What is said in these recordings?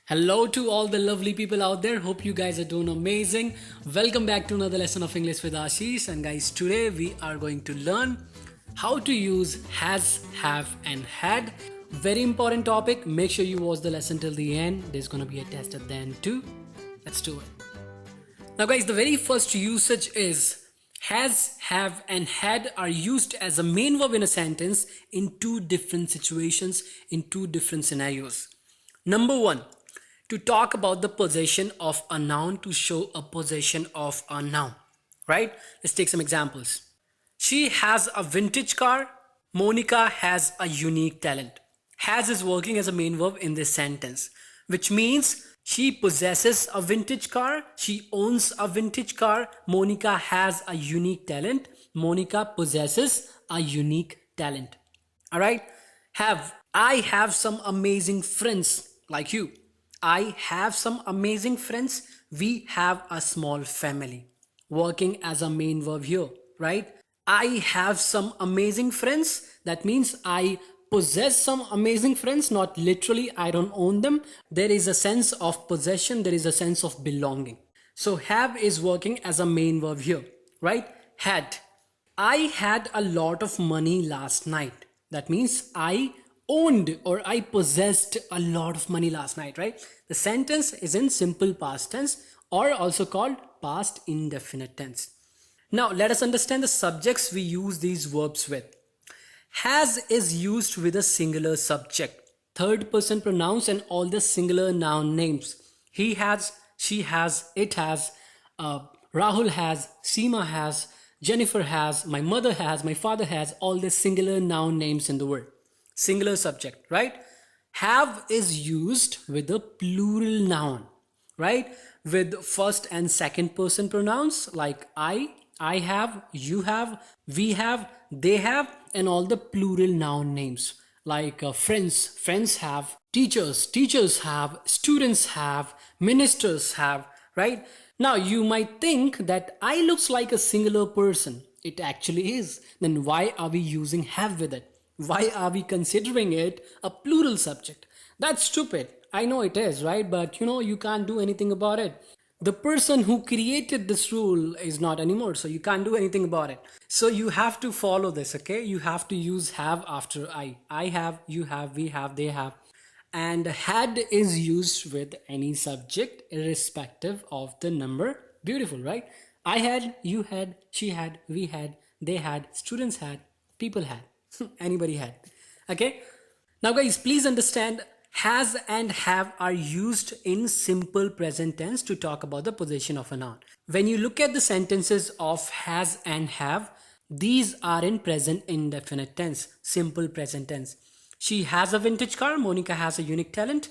Hello to all the lovely people out there. Hope you guys are doing amazing. Welcome back to another lesson of English with Ashish. And guys, today we are going to learn how to use has, have, and had. Very important topic. Make sure you watch the lesson till the end. There's going to be a test at the end too. Let's do it. Now, guys, the very first usage is has, have, and had are used as a main verb in a sentence in two different situations, in two different scenarios. Number one, to talk about the possession of a noun, to show a possession of a noun, right? Let's take some examples. She has a vintage car. Monica has a unique talent. Has is working as a main verb in this sentence, which means she possesses a vintage car. She owns a vintage car. Monica has a unique talent. Monica possesses a unique talent. All right. I have some amazing friends like you. I have some amazing friends. We have a small family. Working as a main verb here, right? I have some amazing friends. That means I possess some amazing friends, not literally, I don't own them. There is a sense of possession, there is a sense of belonging. So have is working as a main verb here, right? Had. I had a lot of money last night. That means I owned or I possessed a lot of money last night, right? The sentence is in simple past tense or also called past indefinite tense. Now let us understand the subjects we use these verbs with. Has is used with a singular subject, third person pronouns and all the singular noun names. He has, she has, it has, Rahul has, Seema has, Jennifer has, my mother has, my father has, all the singular noun names in the word. Singular subject, right? Have is used with a plural noun, right? With first and second person pronouns like I have, you have, we have, they have, and all the plural noun names like friends have, teachers have, students have, ministers have, right? Now you might think that I looks like a singular person. It actually is. Then why are we using have with it? Why are we considering it a plural subject? That's stupid. I know it is, right? But you can't do anything about it. The person who created this rule is not anymore, so you can't do anything about it. So you have to follow this, okay? You have to use have after I. I have, you have, we have, they have. And had is used with any subject irrespective of the number. Beautiful, right? I had, you had, she had, we had, they had, students had, people had, anybody had. Okay? Now guys, please understand has and have are used in simple present tense to talk about the possession of a noun. When you look at the sentences of has and have, these are in present indefinite tense, simple present tense. She has a vintage car. Monica has a unique talent.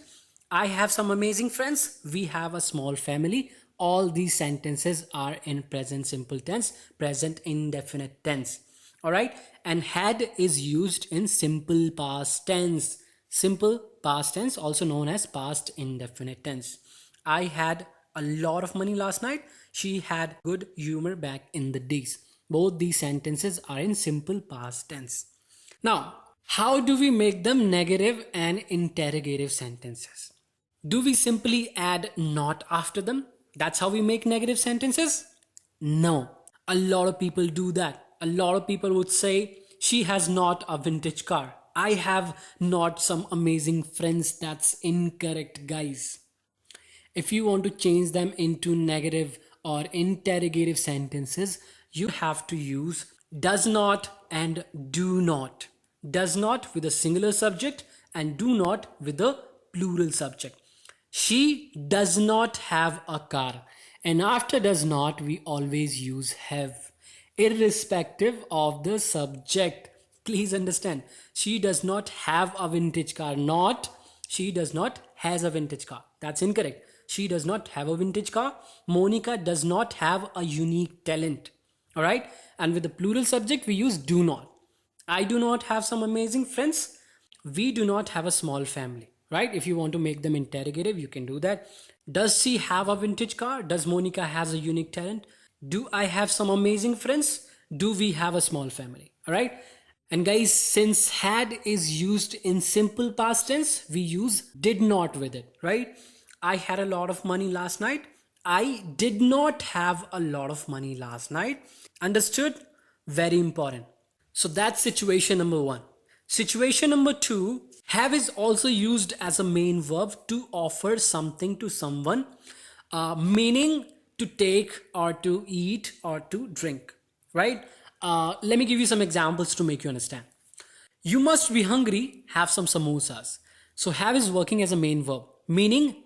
I have some amazing friends. We have a small family. All these sentences are in present simple tense, present indefinite tense. All right. And had is used in simple past tense. Simple past tense, also known as past indefinite tense. I had a lot of money last night. She had good humor back in the days. Both these sentences are in simple past tense. Now, how do we make them negative and interrogative sentences? Do we simply add not after them? That's how we make negative sentences? No. A lot of people do that. A lot of people would say, she has not a vintage car. I have not some amazing friends. That's incorrect, guys. If you want to change them into negative or interrogative sentences, you have to use does not and do not. Does not with a singular subject and do not with a plural subject. She does not have a car. And after does not, we always use have, irrespective of the subject. Please understand, she does not have a vintage car, not she does not has a vintage car. That's incorrect. She does not have a vintage car. Monica does not have a unique talent. All right. And with the plural subject, we use do not. I do not have some amazing friends. We do not have a small family, right? If you want to make them interrogative, you can do that. Does she have a vintage car? Does Monica has a unique talent? Do I have some amazing friends? Do we have a small family? All right. And guys, since had is used in simple past tense, we use did not with it, right? I had a lot of money last night. I did not have a lot of money last night. Understood? Very important. So that's situation number one. Situation number two, have is also used as a main verb to offer something to someone, meaning to take or to eat or to drink, right? Let me give you some examples to make you understand. You must be hungry, have some samosas. So have is working as a main verb, meaning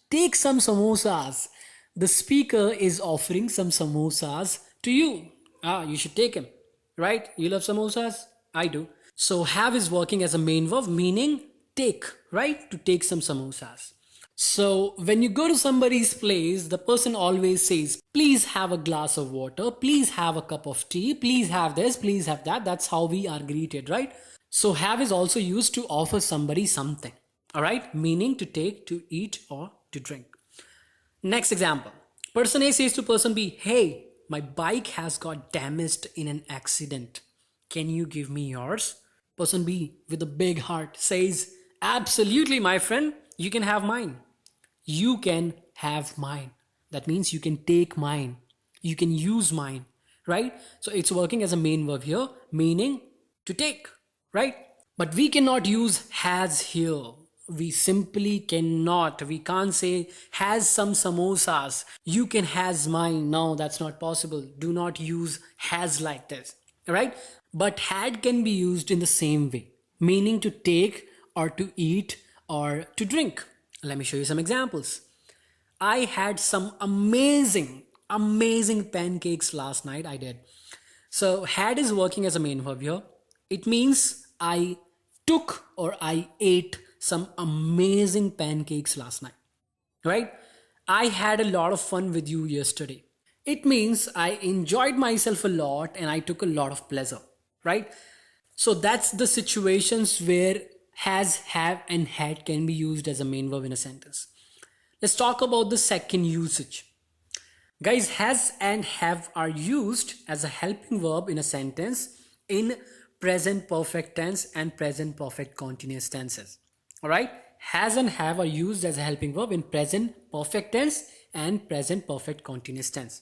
take some samosas. The speaker is offering some samosas to you. You should take him, right? You love samosas? I do. So have is working as a main verb, meaning take, right? To take some samosas. So when you go to somebody's place, the person always says, please have a glass of water, please have a cup of tea, please have this, please have that. That's how we are greeted, right? So have is also used to offer somebody something, all right? Meaning to take, to eat, or to drink. Next example. Person A says to person B, hey, my bike has got damaged in an accident. Can you give me yours? Person B with a big heart says, absolutely, my friend, you can have mine. You can have mine. That means you can take mine. You can use mine, right? So it's working as a main verb here, meaning to take, right? But we cannot use has here. We simply cannot. We can't say has some samosas. You can has mine. No, that's not possible. Do not use has like this, right? But had can be used in the same way, meaning to take or to eat or to drink. Let me show you some examples. I had some amazing pancakes last night. I did. So had is working as a main verb here. It means I took or I ate some amazing pancakes last night, right? I had a lot of fun with you yesterday. It means I enjoyed myself a lot and I took a lot of pleasure, right? So that's the situations where has, have, and had can be used as a main verb in a sentence. Let's talk about the second usage. Guys, has and have are used as a helping verb in a sentence in present perfect tense and present perfect continuous tenses. Alright? Has and have are used as a helping verb in present perfect tense and present perfect continuous tense.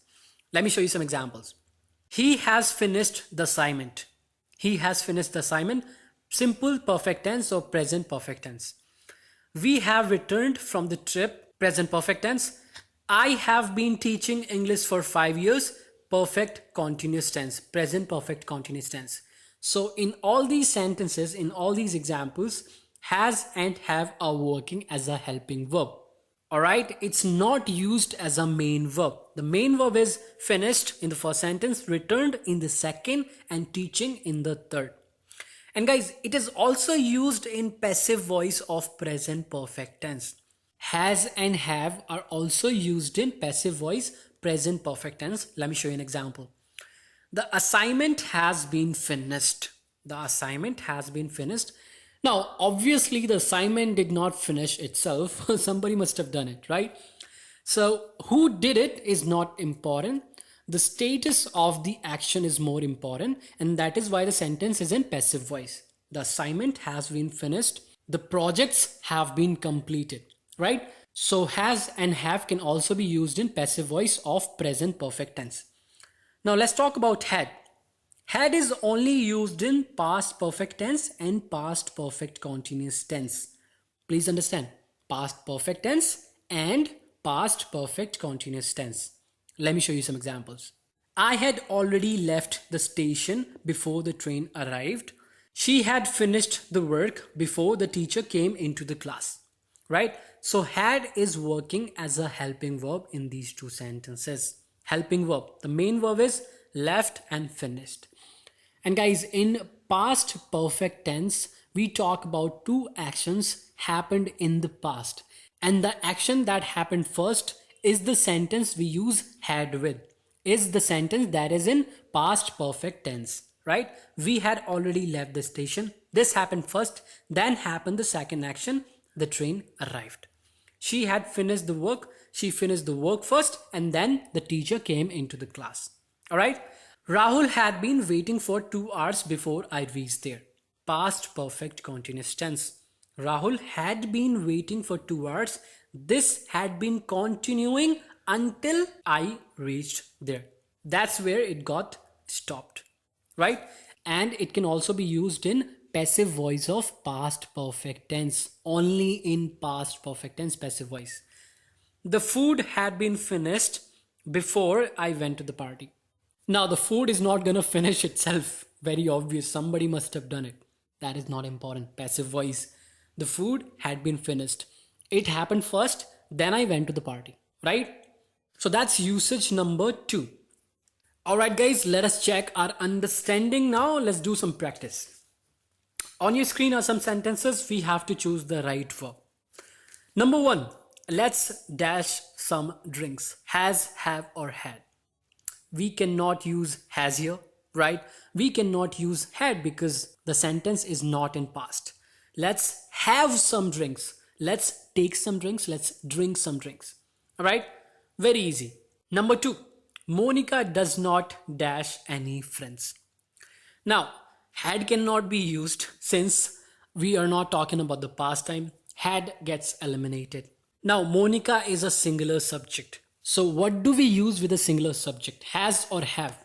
Let me show you some examples. He has finished the assignment. He has finished the assignment. Simple perfect tense or present perfect tense. We have returned from the trip. Present perfect tense. I have been teaching English for 5 years. Perfect continuous tense. Present perfect continuous tense. So in all these sentences, in all these examples, has and have are working as a helping verb. Alright, it's not used as a main verb. The main verb is finished in the first sentence, returned in the second, and teaching in the third. And guys, it is also used in passive voice of present perfect tense. Has and have are also used in passive voice present perfect tense. Let me show you an example. The assignment has been finished. The assignment has been finished. Now, obviously, the assignment did not finish itself. Somebody must have done it, right? So, who did it is not important. The status of the action is more important, and that is why the sentence is in passive voice. The assignment has been finished. The projects have been completed, right? So, has and have can also be used in passive voice of present perfect tense. Now, let's talk about had. Had is only used in past perfect tense and past perfect continuous tense. Please understand, past perfect tense and past perfect continuous tense. Let me show you some examples. I had already left the station before the train arrived. She had finished the work before the teacher came into the class. Right? So had is working as a helping verb in these two sentences. Helping verb. The main verb is left and finished. And guys, in past perfect tense, we talk about two actions happened in the past. And the action that happened first is the sentence we use had with. Is the sentence that is in past perfect tense, right? We had already left the station. This happened first, then happened the second action, the train arrived. She had finished the work. She finished the work first, and then the teacher came into the class. All right? Rahul had been waiting for 2 hours before I reached there. Past perfect continuous tense. Rahul had been waiting for 2 hours. This had been continuing until I reached there. That's where it got stopped, right? And it can also be used in passive voice of past perfect tense, only in past perfect tense passive voice. The food had been finished before I went to the party. Now, the food is not gonna finish itself. Very obvious. Somebody must have done it. That is not important. Passive voice. The food had been finished. It happened first, then I went to the party, right? So that's usage number 2. Alright, guys, let us check our understanding now. Let's do some practice. On your screen are some sentences. We have to choose the right verb. Number 1, let's dash some drinks. Has, have, or had. We cannot use has here, right? We cannot use had because the sentence is not in past. Let's have some drinks. Let's take some drinks. Let's drink some drinks. All right? Very easy. Number 2, Monica does not dash any friends. Now, had cannot be used since we are not talking about the past time. Had gets eliminated. Now, Monica is a singular subject. So what do we use with a singular subject? Has or have?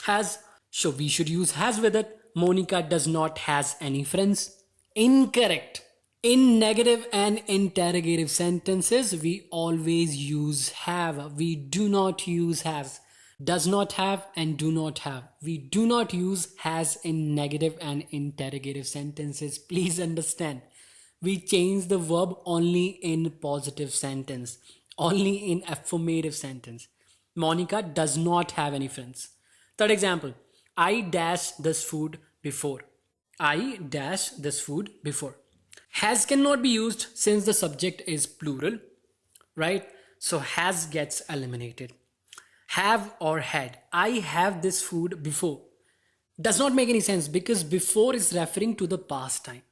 Has. So we should use has with it. Monica does not has any friends. Incorrect. In negative and interrogative sentences, we always use have. We do not use has. Does not have and do not have. We do not use has in negative and interrogative sentences. Please understand. We change the verb only in positive sentence. Only in affirmative sentence. Monica does not have any friends. Third example. I dash this food before. I dash this food before. Has cannot be used since the subject is plural, right? So has gets eliminated. Have or had. I have this food before. Does not make any sense because before is referring to the past time.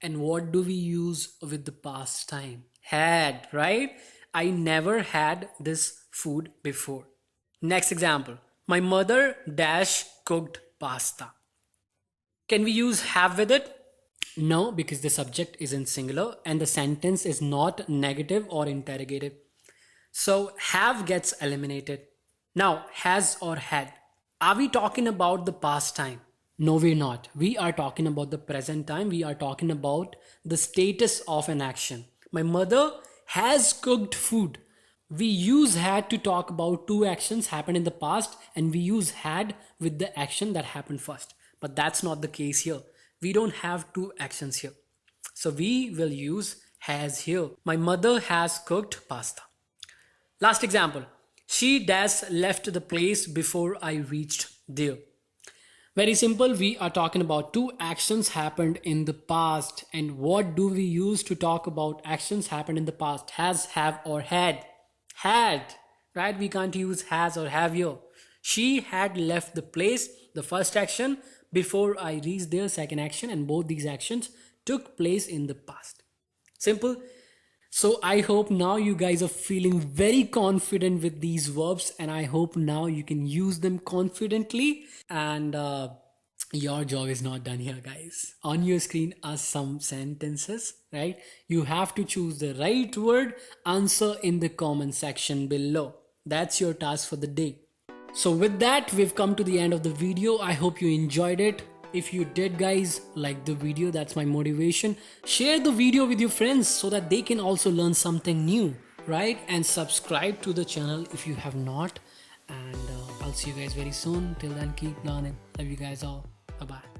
And what do we use with the past time? Had, right? I never had this food before. Next example. My mother dash cooked pasta. Can we use have with it? No, because the subject is in singular and the sentence is not negative or interrogative. So have gets eliminated. Now, has or had. Are we talking about the past time? No, we're not. We are talking about the present time. We are talking about the status of an action. My mother has cooked food. We use had to talk about two actions happened in the past and we use had with the action that happened first. But that's not the case here. We don't have two actions here. So we will use has here. My mother has cooked pasta. Last example. She dash left the place before I reached there. Very simple. We are talking about two actions happened in the past. And what do we use to talk about actions happened in the past? Has, have, or had. Had, right? We can't use has or have here. She had left the place, the first action, before I reached there, second action, and both these actions took place in the past. Simple. So I hope now you guys are feeling very confident with these verbs, and I hope now you can use them confidently. And your job is not done here, guys. On your screen are some sentences, right? You have to choose the right word, answer in the comment section below. That's your task for the day. So with that, we've come to the end of the video. I hope you enjoyed it. If you did, guys, like the video, that's my motivation. Share the video with your friends so that they can also learn something new, right? And subscribe to the channel if you have not. And I'll see you guys very soon. Till then, keep learning. Love you guys all. Bye-bye.